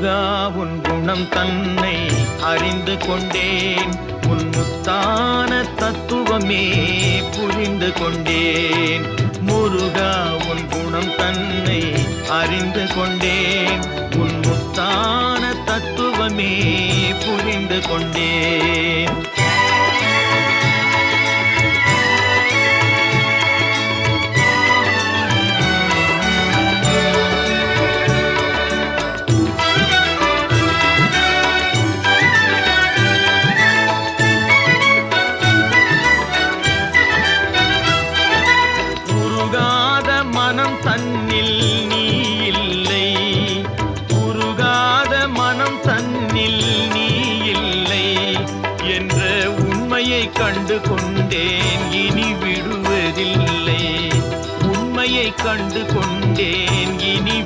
முருகா உன் குணம் தன்னை அறிந்து கொண்டேன், உன் முத்தான தத்துவமே புரிந்து கொண்டேன். முருகா உன் குணம் தன்னை அறிந்து கொண்டேன், உன் முத்தான தத்துவமே புரிந்து கொண்டேன். மனம் தன்னில் நீ இல்லை, உருகாத மனம் தன்னில் நீ இல்லை என்ற உண்மையை கண்டு கொண்டேன், இனி விடுவதில்லை. உண்மையை கண்டு கொண்டேன், இனி